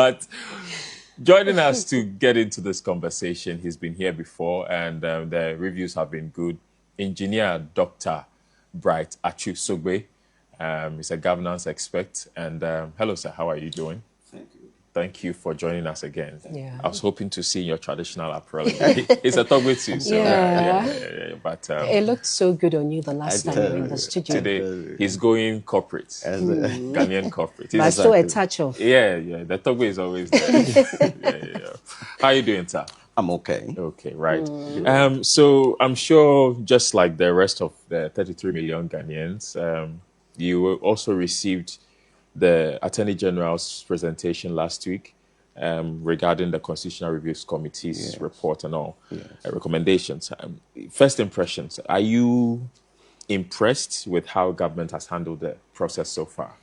But joining us to get into this conversation, he's been here before, and the reviews have been good. Engineer Dr. Bright Achu Sogbe. He's a governance expert. And hello, sir. How are you doing? Thank you. Thank you for joining us again. Yeah. I was hoping to see your traditional apparel. It's a Togbe too. So yeah. But it looked so good on you the last time you were in the studio. Today, he's going corporate. Ghanaian corporate. But still a touch of... Yeah. The Togbe is always there. How are you doing, sir? I'm okay. Okay, right. So I'm sure, just like the rest of the 33 million Ghanaians, you also received the Attorney General's presentation last week regarding the Constitutional Reviews Committee's report and all recommendations. First impressions, are you impressed with how government has handled the process so far?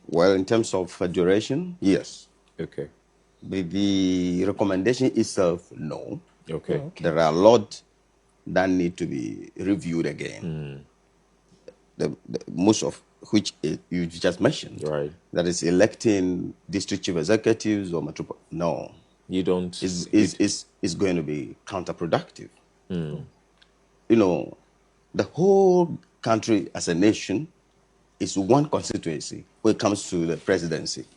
Well, in terms of duration, yes. Okay. The recommendation itself, no. Okay. There are a lot that need to be reviewed again. Most of which you just mentioned. Right. That is electing district chief executives or metropolitan. No. You don't. It's going to be counterproductive. You know, the whole country as a nation is one constituency when it comes to the presidency.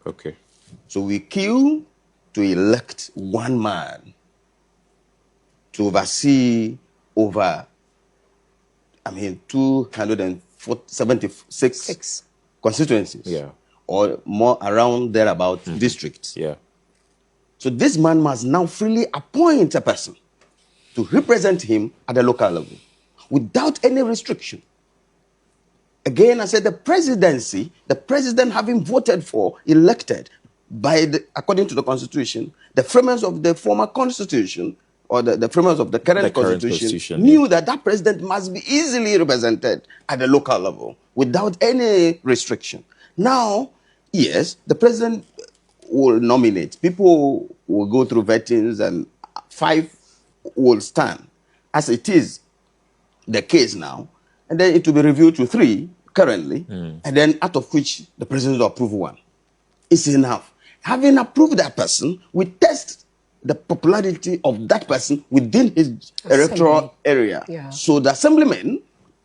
Okay. So we queue to elect one man to oversee over, 276 constituencies, or more around thereabout districts. Yeah. So this man must now freely appoint a person to represent him at the local level without any restriction. Again, I said the presidency, the president having voted for, elected by according to the constitution, the framers of the former constitution, or the framers of the current constitution knew that president must be easily represented at the local level without any restriction. Now, yes, the president will nominate. People will go through vettings and 5 will stand, as it is the case now. And then it will be reviewed to 3 currently, and then out of which the president will approve 1. It's enough. Having approved that person, we test the popularity of that person within his electoral area. Yeah. So the assemblymen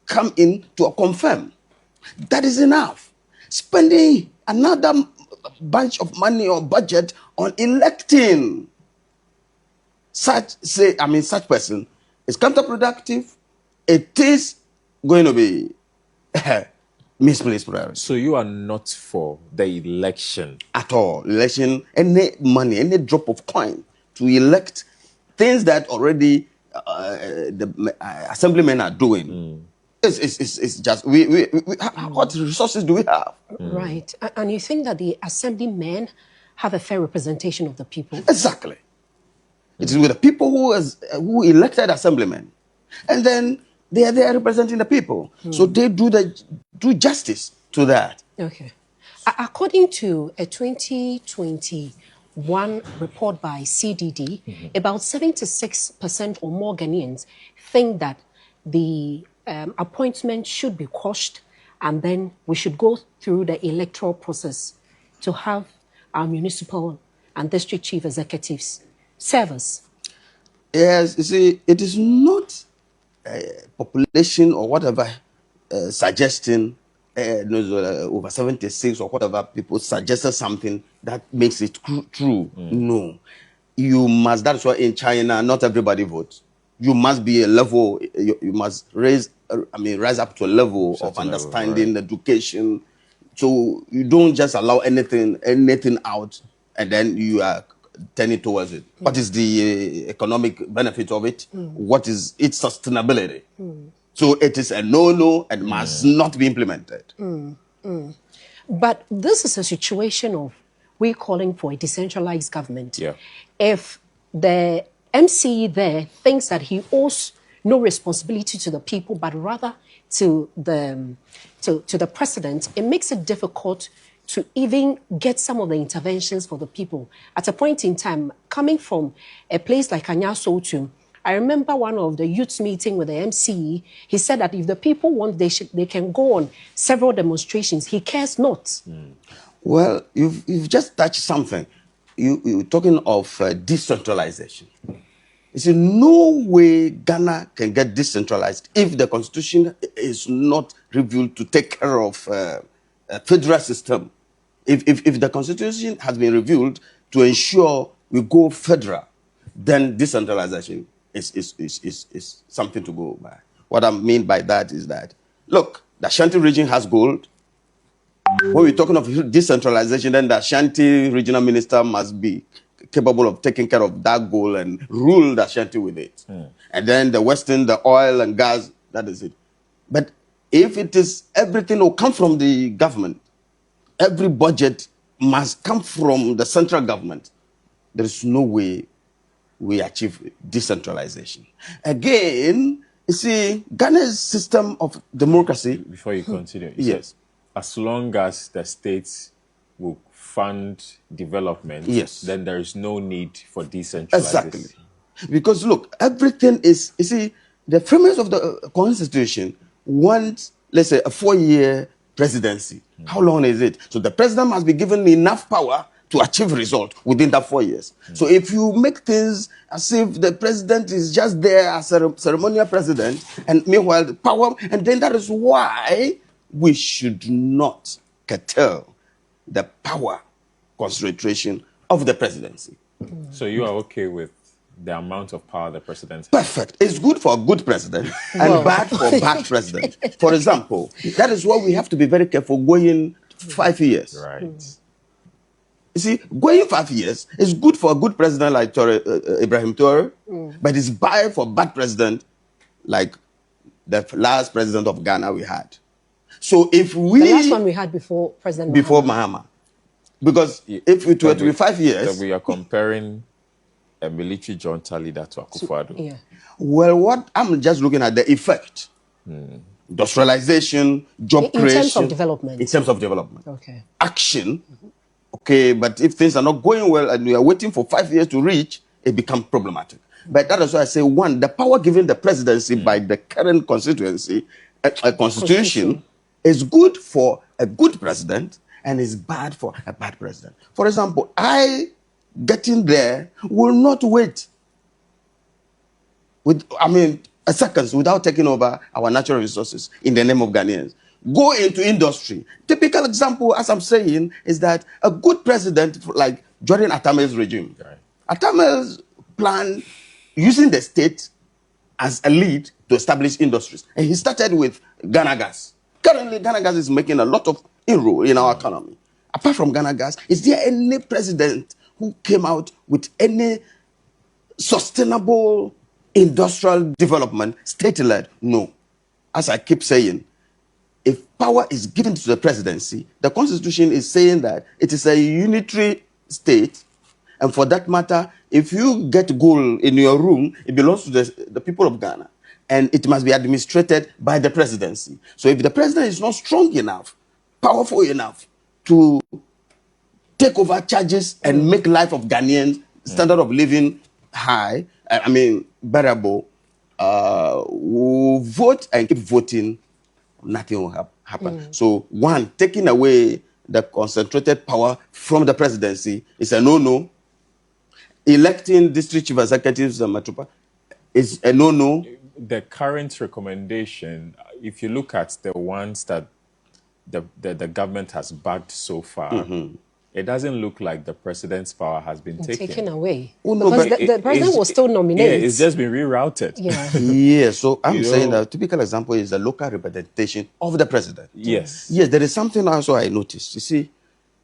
come in to confirm. That is enough. Spending another bunch of money or budget on electing such person is counterproductive. It is going to be misplaced priority. So you are not for the election at all. Election, any money, any drop of coin to elect things that already the assemblymen are doing. It's just what resources do we have? Right, and you think that the assemblymen have a fair representation of the people? Exactly. It is with the people who elected assemblymen, and then they are there representing the people. So they do justice to that. Okay. According to a 2021 report by CDD, about 76% or more Ghanaians think that the appointment should be quashed, and then we should go through the electoral process to have our municipal and district chief executives serve us. Yes, you see, it is not population or whatever suggesting over 76 or whatever people suggested something that makes it true. No. You must, that's why in China, not everybody votes. You must be a level, you must rise up to a level of understanding, education. So you don't just allow anything out and then you are turning towards it. What is the economic benefit of it? What is its sustainability? So it is a no-no and must not be implemented. But this is a situation of we calling for a decentralized government. Yeah. If the MCE there thinks that he owes no responsibility to the people, but rather to the president, it makes it difficult to even get some of the interventions for the people. At a point in time, coming from a place like Anya Sotu, I remember one of the youth meeting with the MCE, he said that if the people want, they can go on several demonstrations. He cares not. Well, you've just touched something. You're talking of decentralization. You see, no way Ghana can get decentralized if the constitution is not reviewed to take care of a federal system. If the constitution has been reviewed to ensure we go federal, then decentralization is something to go by. What I mean by that is that, look, the Ashanti region has gold. When we're talking of decentralization, then the Ashanti regional minister must be capable of taking care of that goal and rule the Ashanti with it. And then the Western, the oil and gas, that is it. But if it is everything will come from the government, every budget must come from the central government, there is no way we achieve decentralization. Again, you see, Ghana's system of democracy. Before you continue, Yes. as long as the states will fund development, Yes. then there is no need for decentralization. Exactly. Because look, everything is, you see, the framers of the Constitution want, let's say, a 4-year presidency. How long is it? So the president must be given enough power to achieve result within that 4 years. So if you make things as if the president is just there as a ceremonial president, and meanwhile the power, and then that is why we should not curtail the power concentration of the presidency. So you are okay with the amount of power the president has? Perfect. It's good for a good president and bad for a bad president. For example, that is why we have to be very careful going 5 years. Right. You see, going 5 years is good for a good president like Ibrahim Traore, but it's bad for a bad president like the last president of Ghana we had. So if we... The last one we had before President Mahama. Because if it were to be 5 years... So we are comparing a military junta leader to Akufo-Addo. Yeah. Well, what I'm just looking at the effect. Industrialization, job creation. In terms of development. In terms of development. Okay. Action. Okay, but if things are not going well and we are waiting for 5 years to reach, it becomes problematic. But that is why I say, one, the power given the presidency by the current constituency, constitution, is good for a good president and is bad for a bad president. For example, I getting there will not wait seconds without taking over our natural resources in the name of Ghanaians. Go into industry. Typical example, as I'm saying, is that a good president like during Atame's regime, Atame's plan using the state as a lead to establish industries. And he started with Ghana Gas. Currently, Ghana Gas is making a lot of inroad in our economy. Apart from Ghana Gas, is there any president who came out with any sustainable industrial development, state-led? No. As I keep saying, if power is given to the presidency, the constitution is saying that it is a unitary state, and for that matter, if you get gold in your room, it belongs to the people of Ghana, and it must be administrated by the presidency. So if the president is not strong enough, powerful enough to take over charges and make life of Ghanaians, standard of living high, bearable, will vote and keep voting, nothing will happen. So one, taking away the concentrated power from the presidency is a no-no. Electing district chief executives and metropa is a no-no. The current recommendation, if you look at the ones that the government has backed so far, it doesn't look like the president's power has been taken away. Oh, no, because the president will still nominate. Yeah, it's just been rerouted. Yeah. Yeah, so I'm saying that a typical example is the local representation of the president. Yes. Yes, there is something also I noticed. You see,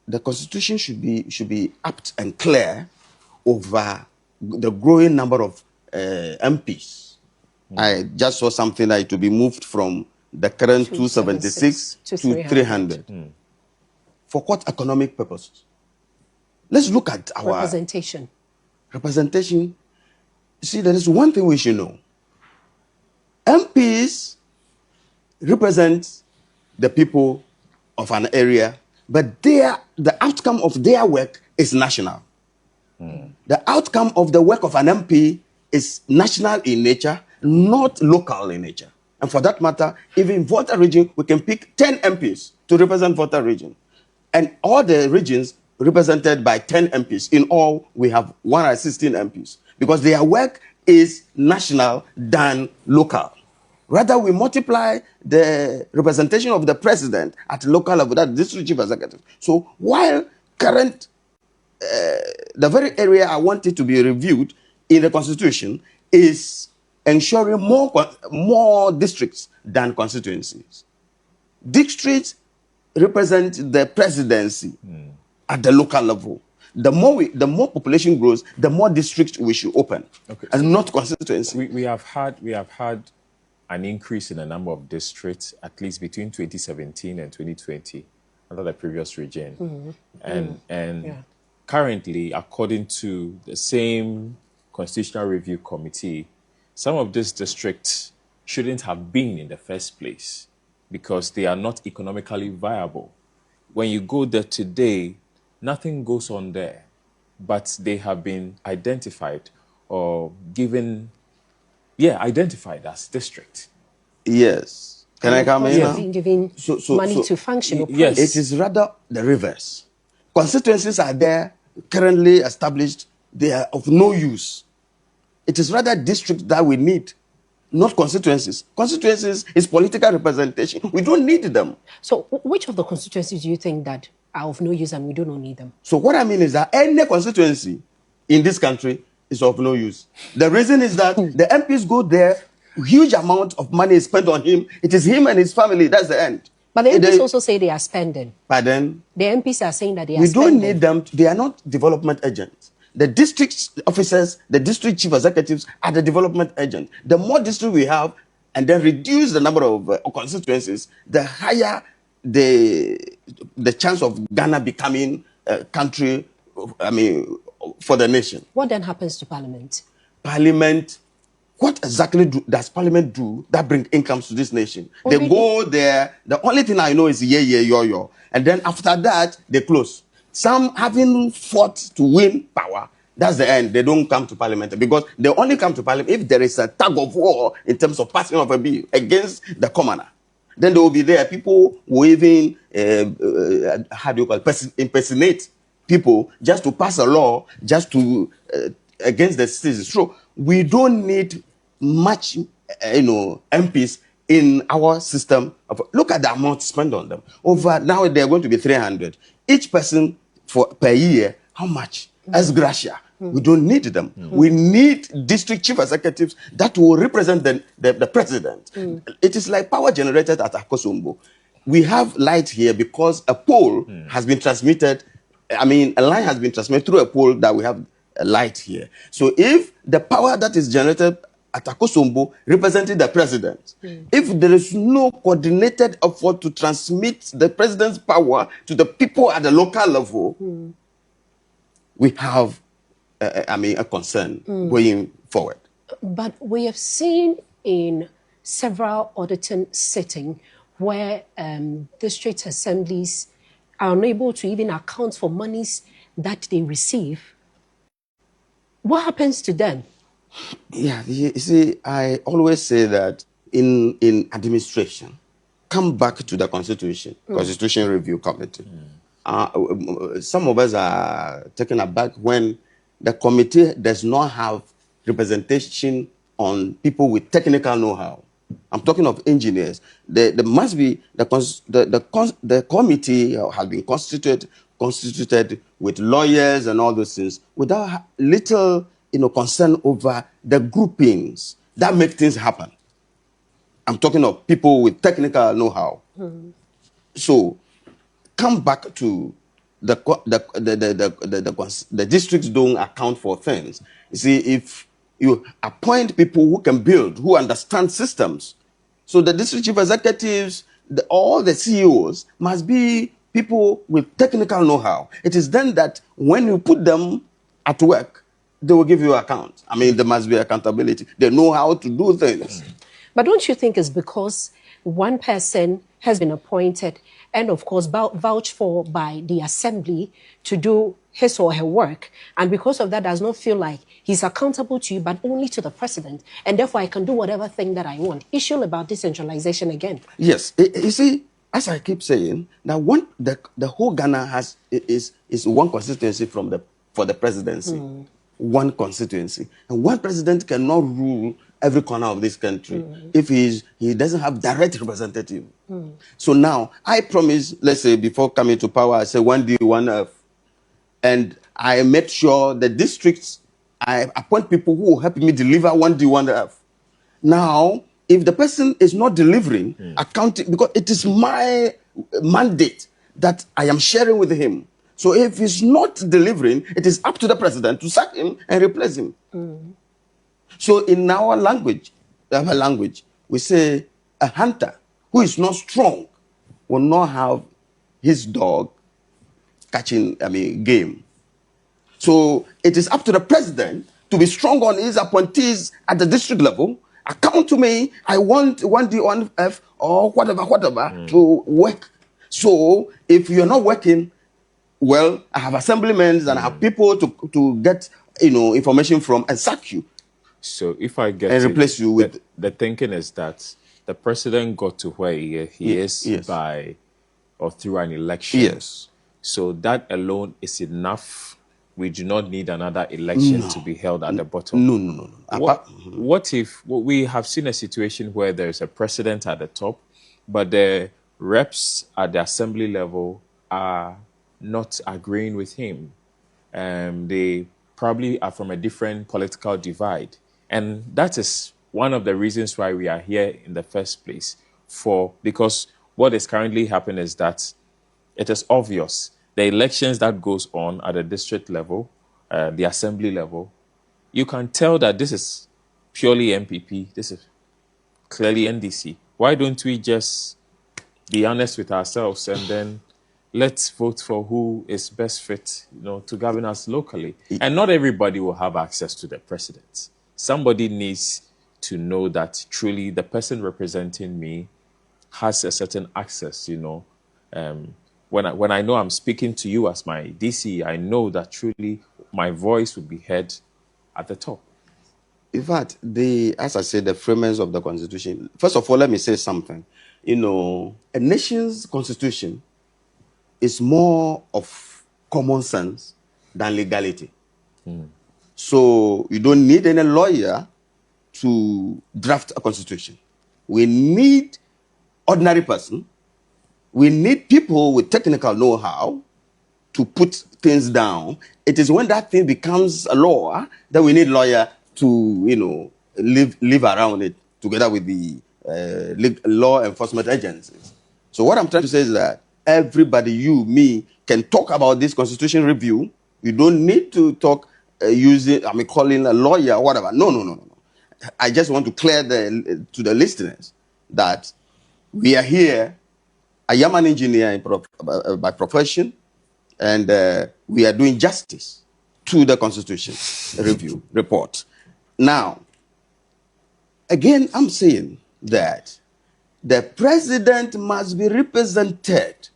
the constitution should be apt and clear over the growing number of MPs. I just saw something that it will be moved from the current 276 to 300. For what economic purposes? Let's look at our representation. Representation. See, there is one thing we should know. MPs represent the people of an area, but the outcome of their work is national. The outcome of the work of an MP is national in nature, not local in nature. And for that matter, even in Volta region, we can pick 10 MPs to represent Volta region. And all the regions represented by 10 MPs. In all, we have 116 MPs because their work is national than local. Rather, we multiply the representation of the president at local level, that district chief executive. So while current, the very area I want it to be reviewed in the constitution is ensuring more districts than constituencies. Districts represent the presidency at the local level. The more population grows, the more districts we should open, and not constituency. We have had an increase in the number of districts at least between 2017 and 2020 under the previous regime, and currently, according to the same Constitutional Review Committee, some of these districts shouldn't have been in the first place because they are not economically viable. When you go there today, nothing goes on there, but they have been identified or given, identified as district. Yes. Can I come in now? Been giving money to function. Yes. It is rather the reverse. Constituencies are there, currently established. They are of no use. It is rather districts that we need, not constituencies. Constituencies is political representation. We don't need them. So which of the constituencies do you think that are of no use and we do not need them? So what I mean is that any constituency in this country is of no use. The reason is that the MPs go there, huge amount of money is spent on him. It is him and his family. That's the end. But the MPs also say they are spending. Pardon? The MPs are saying that they are We spending. don't need them. They are not development agents. The district officers, the district chief executives are the development agent. The more district we have and then reduce the number of constituencies, the higher the chance of Ghana becoming a country, for the nation. What then happens to Parliament? Parliament, what exactly does Parliament do that bring incomes to this nation? Already. They go there, the only thing I know is yo. And then after that, they close. Some having fought to win power, that's the end. They don't come to Parliament because they only come to Parliament if there is a tug of war in terms of passing of a bill against the commoner. Then they will be there. People will even, impersonate people just to pass a law, just to, against the citizens. So we don't need much, MPs in our system. Look at the amount spent on them. Now they're going to be 300. Each person per year, how much? As gratia. We don't need them. We need district chief executives that will represent the president. It is like power generated at Akosombo. We have light here because a pole has been transmitted. A line has been transmitted through a pole that we have a light here. So if the power that is generated at Akosombo representing the president, if there is no coordinated effort to transmit the president's power to the people at the local level, we have a concern going forward. But we have seen in several auditing settings where district assemblies are unable to even account for monies that they receive. What happens to them? Yeah, you see, I always say that in administration, come back to the Constitution Review Committee. Some of us are taken aback when the committee does not have representation on people with technical know-how. I'm talking of engineers. There must be the committee has been constituted with lawyers and all those things without little concern over the groupings that make things happen. I'm talking of people with technical know-how. So come back to the districts don't account for things. You see, if you appoint people who can build, who understand systems, so the district chief executives, all the CEOs must be people with technical know-how. It is then that when you put them at work, they will give you account. There must be accountability. They know how to do things. But don't you think it's because one person has been appointed and, of course, vouched for by the assembly to do his or her work, and because of that does not feel like he's accountable to you, but only to the president, and therefore I can do whatever thing that I want? Issue about decentralization again. Yes. You see, as I keep saying, that the whole Ghana is one constituency for the presidency, one constituency, and one president cannot rule every corner of this country if he doesn't have direct representative. So now I promise, let's say before coming to power, I say 1D, 1F, and I make sure the districts, I appoint people who will help me deliver 1D, 1F. Now, if the person is not delivering, accounting, because it is my mandate that I am sharing with him. So if he's not delivering, it is up to the president to sack him and replace him. So in our language, we say a hunter who is not strong will not have his dog catching, game. So it is up to the president to be strong on his appointees at the district level. Account to me, I want 1D, 1F, or whatever, to work. So if you're not working, well, I have assemblymen and I have people to get information from and sack you. So if I get and replace you with the thinking is that the president got to where he is by or through an election. Yes. So that alone is enough. We do not need another election to be held at the bottom. No. What if we have seen a situation where there is a president at the top, but the reps at the assembly level are not agreeing with him? They probably are from a different political divide. And that is one of the reasons why we are here in the first place. Because what is currently happening is that it is obvious the elections that goes on at the district level, the assembly level, you can tell that this is purely MPP. This is clearly NDC. Why don't we just be honest with ourselves and then let's vote for who is best fit, to govern us locally? And not everybody will have access to the president. Somebody needs to know that truly the person representing me has a certain access, When I know I'm speaking to you as my DC, I know that truly my voice will be heard at the top. In fact, as I said, the framers of the Constitution, first of all, let me say something. A nation's constitution is more of common sense than legality. So you don't need any lawyer to draft a constitution. We need ordinary person. We need people with technical know-how to put things down. It is when that thing becomes a law that we need lawyer to, live around it together with the law enforcement agencies. So what I'm trying to say is that everybody, you, me, can talk about this constitution review. You don't need to talk calling a lawyer or whatever. No. I just want to clear to the listeners that we are here. I am an engineer by profession, and we are doing justice to the Constitution review report. Now, again, I'm saying that the president must be represented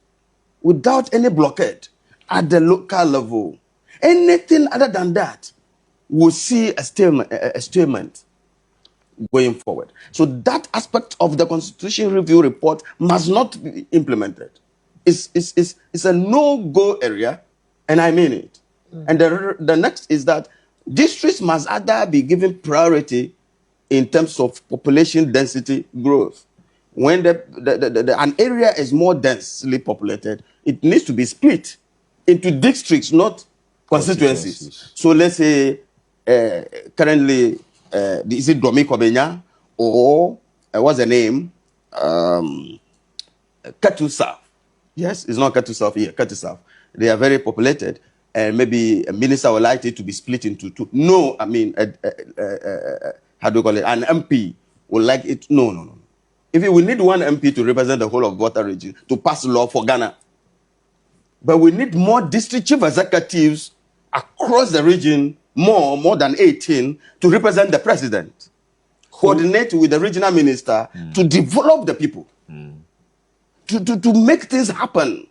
without any blockade at the local level. Anything other than that will see a statement going forward. So that aspect of the Constitution Review report must not be implemented. It's a no-go area, and I mean it. And the next is that districts must either be given priority in terms of population density growth. When an area is more densely populated, it needs to be split into districts, not constituencies. So let's say currently, is it Domi Kobenya or what's the name? Katu South. Yes, it's not Katu South here, Katu South. They are very populated, and maybe a minister would like it to be split into two. No, how do you call it? An MP would like it. No. If we need one MP to represent the whole of Water region to pass law for Ghana, but we need more district chief executives across the region, more than 18, to represent the president. Coordinate with the regional minister to develop the people, to make things happen.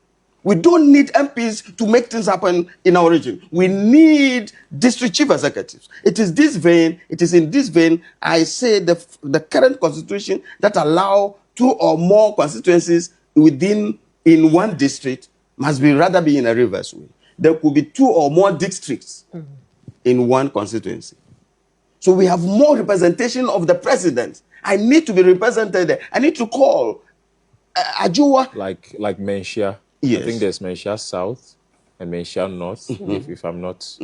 We don't need MPs to make things happen in our region. We need district chief executives. It is in this vein, I say the current constitution that allow 2 or more constituencies in one district must be rather be in a reverse way. There could be 2 or more districts in one constituency. So we have more representation of the president. I need to be represented there. I need to call Ajua. Like Menchia. Yes. I think there's Menchia South and Menchia North, if I'm not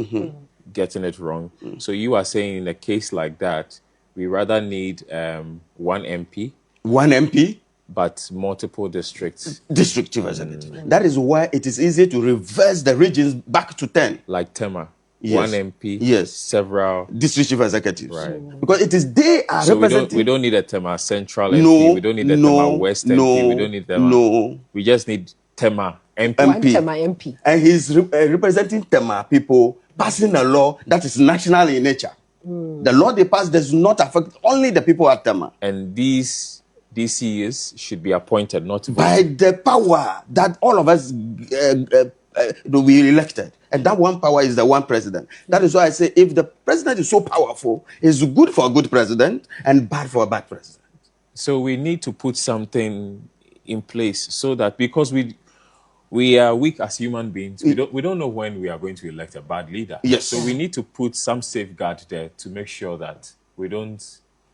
getting it wrong. So you are saying in a case like that, we rather need one MP. One MP. But multiple districts. District representative. That is why it is easy to reverse the regions back to 10. Like Tema. Yes. One MP. Yes. Several district chief executives. Right. Because it is they are so representing. we don't need a Tema Central MP. No, We don't need a Tema West MP. We don't need Tema. No. We just need Tema MP. One Tema MP. And he's representing Tema people passing a law that is national in nature. The law they pass does not affect only the people at Tema. And these DCs should be appointed, not voted. By the power that all of us will be elected. And that one power is the one president. That is why I say if the president is so powerful, it's good for a good president and bad for a bad president. So we need to put something in place so that, because we are weak as human beings, we don't know when we are going to elect a bad leader. Yes. So we need to put some safeguard there to make sure that we don't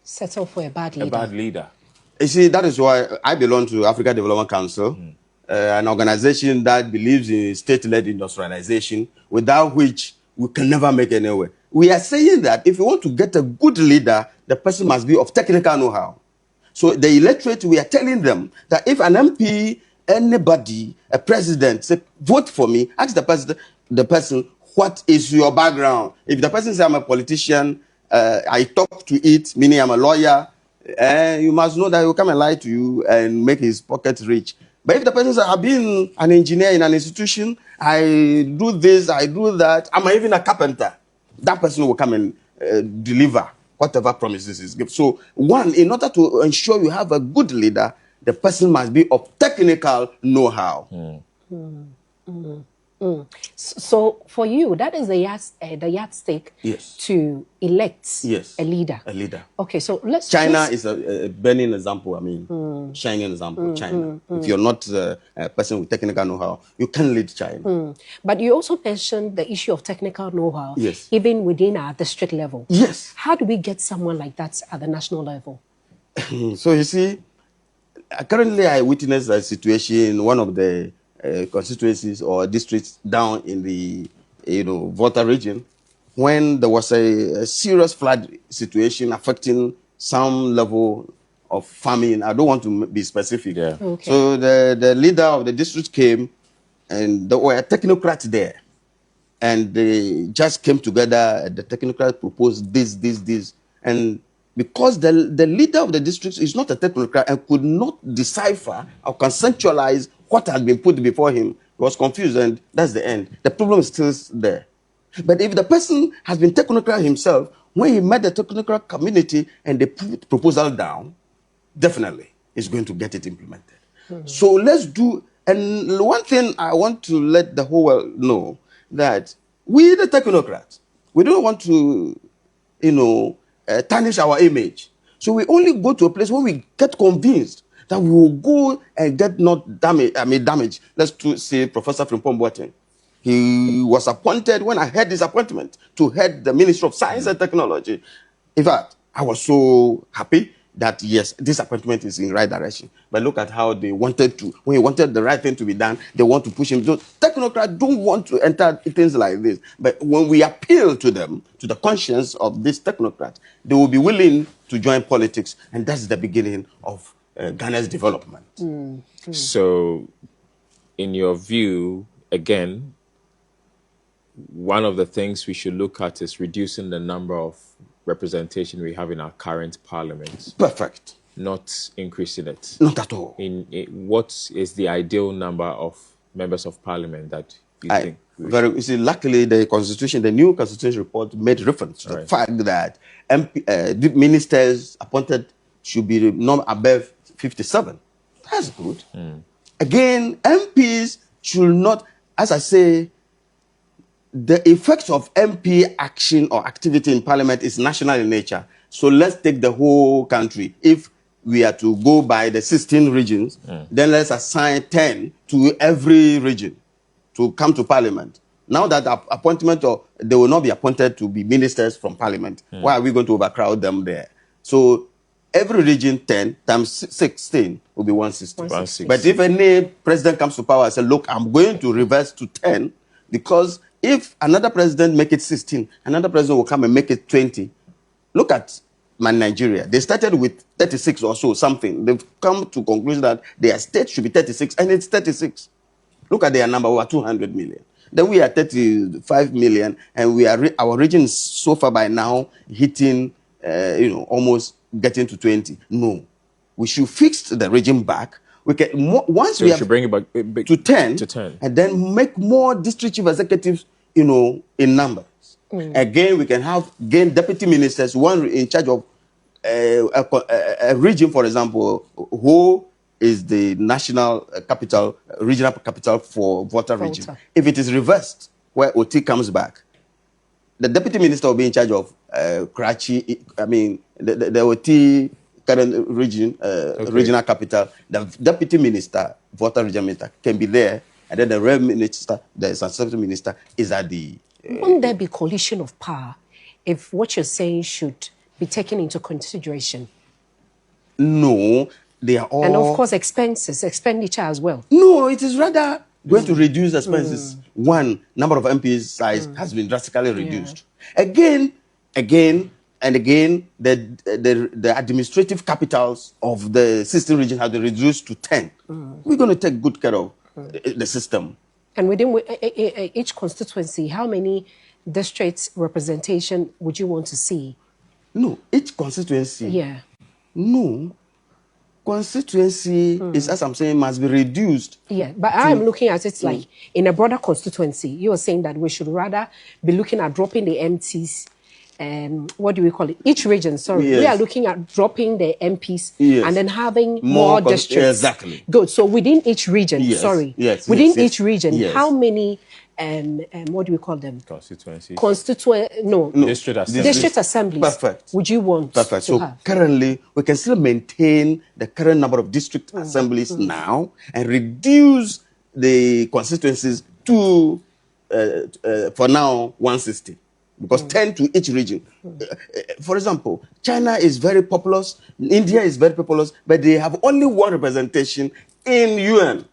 settle for a bad leader. You see, that is why I belong to Africa Development Council, an organization that believes in state-led industrialization, without which we can never make any way. We are saying that if you want to get a good leader, the person must be of technical know-how. So the electorate, we are telling them that if an MP, anybody, a president, say, vote for me, ask the person, what is your background? If the person says, I'm a politician, I talk to it, meaning I'm a lawyer, you must know that he will come and lie to you and make his pocket rich. But if the person says, I've been an engineer in an institution, I do this, I do that, I'm even a carpenter, that person will come and deliver whatever promises is given. So, one, in order to ensure you have a good leader, the person must be of technical know-how. So for you, that is the yardstick to elect a leader. A leader. Okay, so let's. China is a burning example. I mean, shining example. China. If you're not a person with technical know-how, you can lead China. But you also mentioned the issue of technical know-how, even within our district level. Yes. How do we get someone like that at the national level? So you see, currently I witnessed a situation in one of the constituencies or districts down in the Volta region, when there was a serious flood situation affecting some level of famine. I don't want to be specific. Yeah. Okay. So the leader of the district came, and there were technocrats there, and they just came together. The technocrats proposed this, and because the leader of the district is not a technocrat and could not decipher or conceptualize what had been put before him, he was confused, and that's the end. The problem is still there. But if the person has been technocrat himself, when he met the technocrat community and they put proposal down, definitely he's going to get it implemented. So let's do, and one thing I want to let the whole world know, that we, the technocrats, we don't want to, tarnish our image. So we only go to a place where we get convinced that we will go and get not damage. Let's say Professor Frimpong Boateng. He was appointed, when I had this appointment, to head the Ministry of Science and Technology. In fact, I was so happy that, yes, this appointment is in the right direction. But look at how they wanted to, when he wanted the right thing to be done, they want to push him. So technocrats don't want to enter things like this. But when we appeal to them, to the conscience of these technocrats, they will be willing to join politics. And that's the beginning of Ghana's development. So, in your view, again, one of the things we should look at is reducing the number of representation we have in our current parliament. Perfect. Not increasing it. Not at all. What is the ideal number of members of parliament that you think? You see, luckily, the new constitution report made reference to the fact that ministers appointed should be not above 57. That's good. Again, MPs should not, as I say, the effect of MP action or activity in parliament is national in nature. So let's take the whole country. If we are to go by the 16 regions, then let's assign 10 to every region to come to parliament. Now that appointment, or they will not be appointed to be ministers from parliament, why are we going to overcrowd them there? So every region 10 times 16 will be 160. 160. But if any president comes to power and says, look, I'm going to reverse to 10, because if another president make it 16, another president will come and make it 20. Look at Nigeria. They started with 36 or so, something. They've come to conclusion that their state should be 36, and it's 36. Look at their number, over 200 million. Then we are 35 million, and we are our region is so far by now hitting, almost getting to 20. No, we should fix the region back. We can once So we we have should bring it back to 10, to 10. and then make more district chief executives, in numbers. Again, we can have deputy ministers, one in charge of a region, for example, who is the national capital, regional capital for Volta region. If it is reversed, where OT comes back, the deputy minister will be in charge of Karachi, the OT current region, regional capital. The deputy minister, Volta regional minister, can be there, and then the rev minister, the assistant minister, is at the... Won't there be collision of power if what you're saying should be taken into consideration? No, they are all... And of course, expenditure as well. No, it is rather going to reduce expenses. One, number of MPs size has been drastically reduced. Again, and again, the administrative capitals of the 16 region have been reduced to 10. We're going to take good care of the system. And within each constituency, how many districts representation would you want to see? No, each constituency. Yeah. No. Constituency is, as I'm saying, must be reduced. Yeah, but I'm looking at it like in a broader constituency. You're saying that we should rather be looking at dropping the MPs. What do we call it? Each region, sorry. Yes. We are looking at dropping the MPs and then having More districts. Exactly. Good. So within each region, within each region, how many, what do we call them? Constituencies. No. District assemblies. Perfect. Would you want Perfect. to So have? currently, we can still maintain the current number of district assemblies now and reduce the constituencies to, for now, 160. Because 10 to each region. For example, China is very populous, India is very populous, but they have only one representation in UN.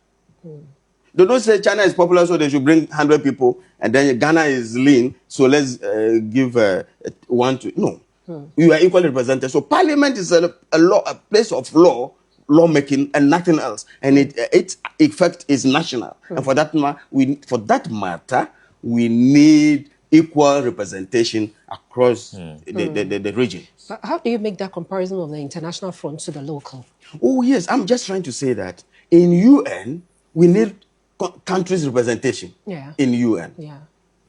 They don't say China is popular, so they should bring 100 people, and then Ghana is lean, so let's give one to... No. You are equally represented. So Parliament is a place of lawmaking, and nothing else. And its effect is national. And for that matter, we need equal representation across the region. But how do you make that comparison of the international front to the local? Oh, yes. I'm just trying to say that in UN, we need countries' representation in UN. Yeah.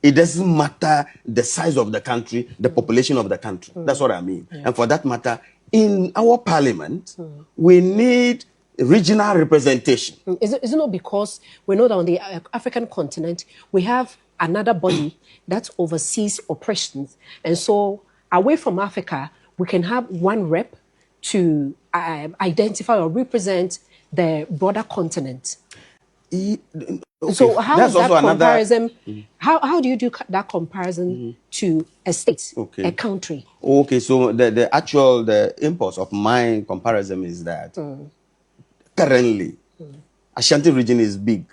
It doesn't matter the size of the country, the population of the country. That's what I mean. Yeah. And for that matter, in our parliament, we need regional representation. Is it not because we know that on the African continent, we have another body that oversees operations. And so away from Africa, we can have one rep to identify or represent the broader continent. Okay. So how is that comparison? How do you do that comparison to a state, a country? Okay, so the impulse of my comparison is that currently Ashanti region is big.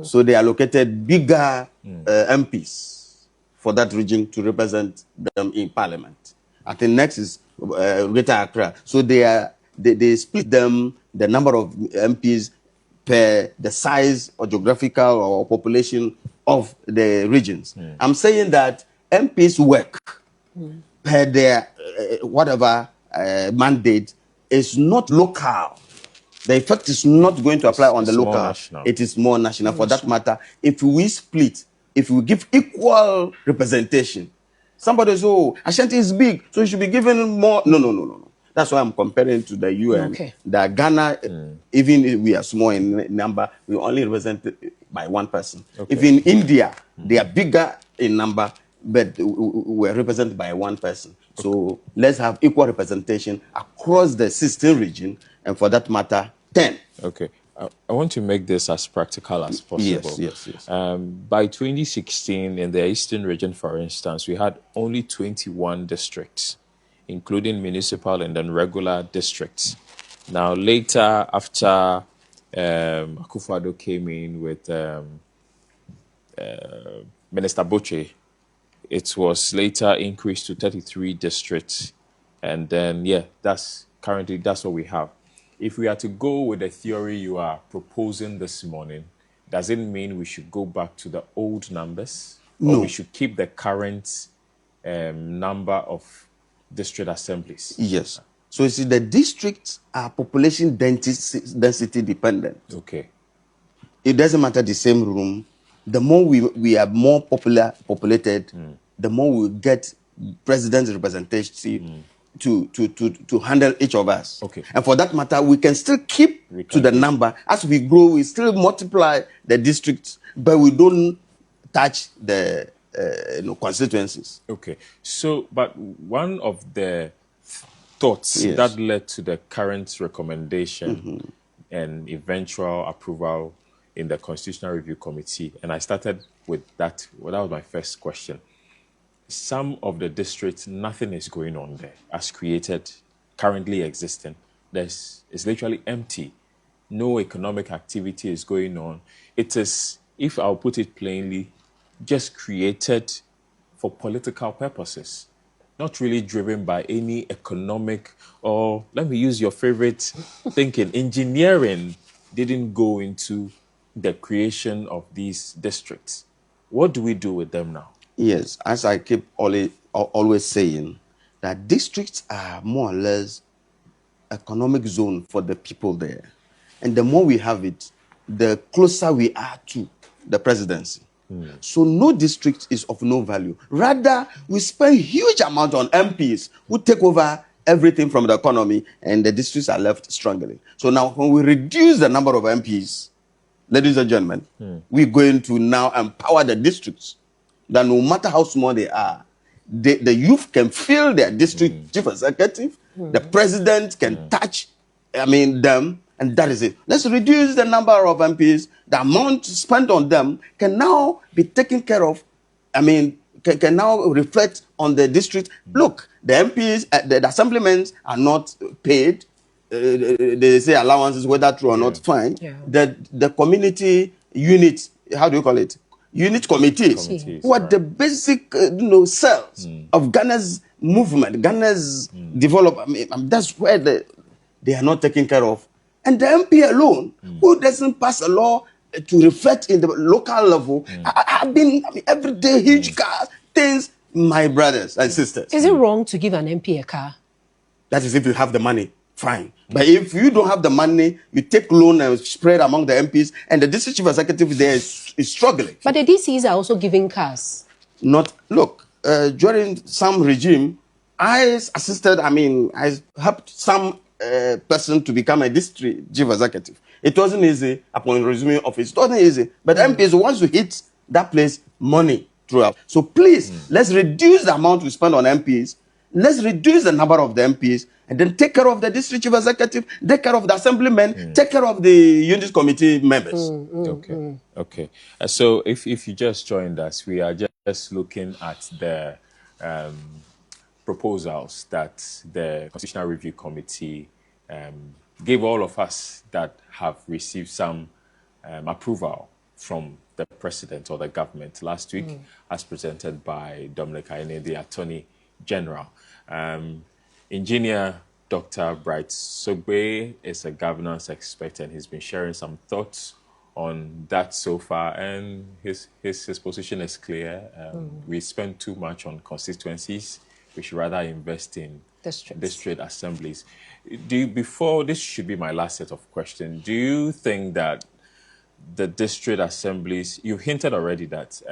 So they allocated bigger MPs for that region to represent them in parliament. I think next is Greater Accra. So they split them, the number of MPs per the size or geographical or population of the regions. I'm saying that MPs work per their whatever mandate is not local. The effect is not going to apply on the local. National. It is more national. For that matter, if we split, if we give equal representation, somebody says, oh, Ashanti is big, so you should be given more. No. That's why I'm comparing to the UN. Okay. The Ghana, even if we are small in number, we only represent by one person. Okay. If in India, they are bigger in number, but we're represented by one person. Okay. So let's have equal representation across the 16 region, and for that matter, 10. Okay. I want to make this as practical as possible. Yes. By 2016, in the Eastern region, for instance, we had only 21 districts, including municipal and then regular districts. Now, later, after Akufo-Addo came in with Minister Boche, it was later increased to 33 districts. And then, that's what we have. If we are to go with the theory you are proposing this morning, does it mean we should go back to the old numbers? Or No. we should keep the current number of district assemblies? Yes. So you see, the districts are population density dependent. Okay. It doesn't matter the same room. The more we are more populated, the more we get president's representation to handle each of us. Okay. And for that matter, we can still keep to the number. As we grow, we still multiply the districts, but we don't touch the constituencies. Okay. So, but one of the thoughts that led to the current recommendation and eventual approval in the Constitutional Review Committee, and I started with that. Well, that was my first question. Some of the districts, nothing is going on there as created, currently existing. It's literally empty. No economic activity is going on. It is, if I'll put it plainly, just created for political purposes, not really driven by any economic, or let me use your favorite thinking, engineering didn't go into the creation of these districts. What do we do with them now? Yes, as I keep always saying, that districts are more or less economic zone for the people there. And the more we have it, the closer we are to the presidency. So no district is of no value. Rather, we spend huge amount on MPs who take over everything from the economy, and the districts are left struggling. So now when we reduce the number of MPs, ladies and gentlemen, we're going to now empower the districts, that no matter how small they are, the youth can feel their district chief executive, the president can touch, them, and that is it. Let's reduce the number of MPs. The amount spent on them can now be taken care of, can now reflect on the district. Look, the MPs, the assemblymen are not paid. They say allowances, whether true or not, fine. Yeah. The community unit, how do you call it? Unit committees, who are the basic cells of Ghana's movement, Ghana's development. That's where they are not taken care of. And the MP alone, who doesn't pass a law to reflect in the local level, have been everyday huge cars, things, my brothers and sisters. Is it wrong to give an MP a car? That is if you have the money, fine. But if you don't have the money, you take loan and spread among the MPs, and the district chief executive there is struggling. But the DCs are also giving cars. During some regime, I helped some person to become a district chief executive. It wasn't easy upon resuming office. It wasn't easy. But MPs, once you hit that place, money throughout. So please, let's reduce the amount we spend on MPs. Let's reduce the number of the MPs, and then take care of the district chief executive, take care of the assemblymen, take care of the unit committee members. Okay. So if you just joined us, we are just looking at the proposals that the Constitutional Review Committee gave all of us that have received some approval from the president or the government last week, as presented by Dominic Aine, the Attorney General. Engineer Dr. Bright Sogbe is a governance expert, and he's been sharing some thoughts on that so far, and his position is clear. We spend too much on constituencies. We should rather invest in district assemblies. Before, this should be my last set of questions. Do you think that the district assemblies, you hinted already that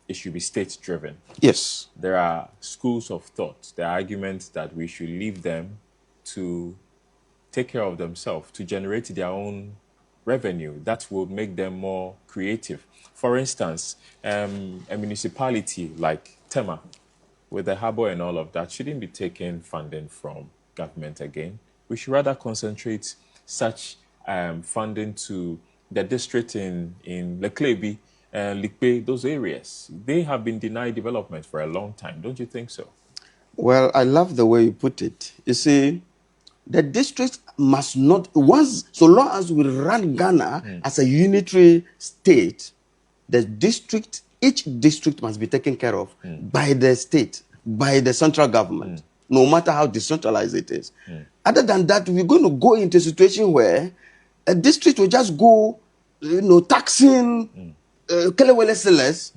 it should be state-driven? Yes. There are schools of thought, there are arguments that we should leave them to take care of themselves, to generate their own revenue. That will make them more creative. For instance, a municipality like Tema, with the harbour and all of that, shouldn't be taking funding from government again. We should rather concentrate such funding to the district in Leklebi, Likpe, those areas. They have been denied development for a long time. Don't you think so? Well, I love the way you put it. You see, the district must not, once, so long as we run Ghana as a unitary state, the district, each district must be taken care of by the state, by the central government, no matter how decentralized it is. Other than that, we're going to go into a situation where a district will just go, taxing Kelewele sellers,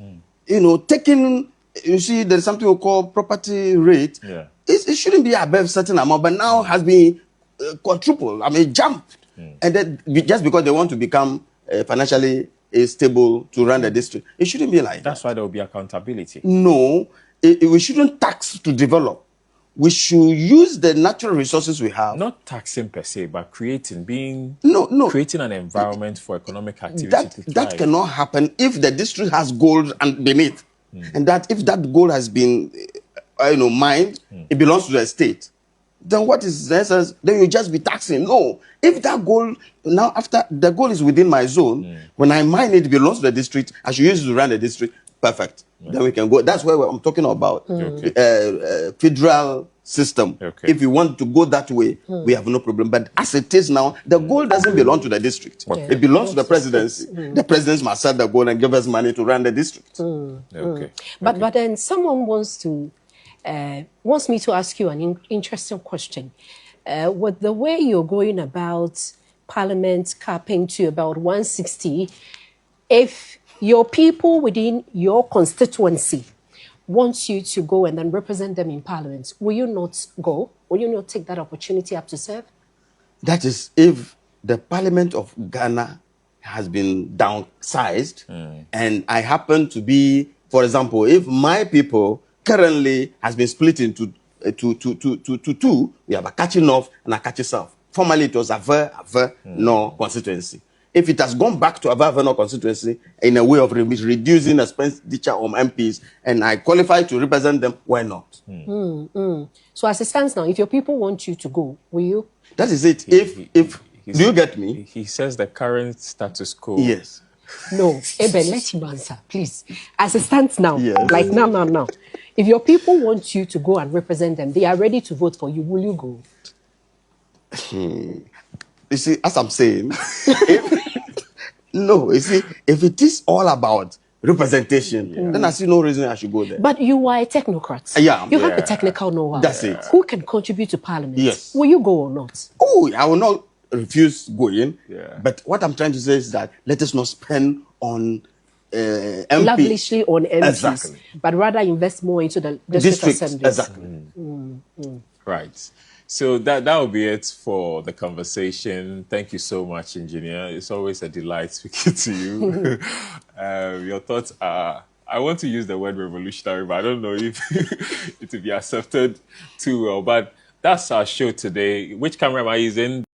taking, you see, there's something we call property rate. Yeah. It shouldn't be above a certain amount, but now has been quadrupled, jumped. And then just because they want to become financially stable to run the district, it shouldn't be like that. That's why there will be accountability. No, we shouldn't tax to develop. We should use the natural resources we have. Not taxing per se, but creating an environment for economic activity to thrive. That cannot happen if the district has gold and beneath. And that if that gold has been mined, it belongs to the state. Then what is the essence? Then you just be taxing. No. If that gold, now after the gold is within my zone, when I mine it, belongs to the district, I should use it to run the district, perfect. Then we can go. That's where I'm talking about federal system. Okay. If you want to go that way, we have no problem. But as it is now, the gold doesn't belong to the district. It belongs to the presidency. The presidents must sell the gold and give us money to run the district. But then someone wants me to ask you an interesting question. With the way you're going about Parliament capping to about 160, if your people within your constituency wants you to go and then represent them in Parliament, will you not go? Will you not take that opportunity up to serve? That is if the Parliament of Ghana has been downsized and I happen to be, for example, if my people currently has been split into two, we have a Akachi North and a Akachi South. Formerly it was Ave, no constituency. If it has gone back to Ave, no constituency in a way of reducing expenditure on MPs and I qualify to represent them, why not? So as it stands now, if your people want you to go, will you? That is it. Do you get me? He says the current status quo. Yes. No, Eben, let him answer, please. As it stands now, Yes. like now. If your people want you to go and represent them, they are ready to vote for you, will you go? You see, as I'm saying, if it is all about representation, then I see no reason I should go there. But you are a technocrat. Yeah. You have the technical know-how. That's it. Who can contribute to Parliament? Yes. Will you go or not? Oh, I will not refuse going. Yeah. But what I'm trying to say is that let us not spend on MP. Lavishly on MPs, Exactly. but rather invest more into the district assemblies. Exactly. Right. So that will be it for the conversation. Thank you so much, Engineer. It's always a delight speaking to you. Your thoughts are, I want to use the word revolutionary, but I don't know if it will be accepted too well. But that's our show today. Which camera am I using?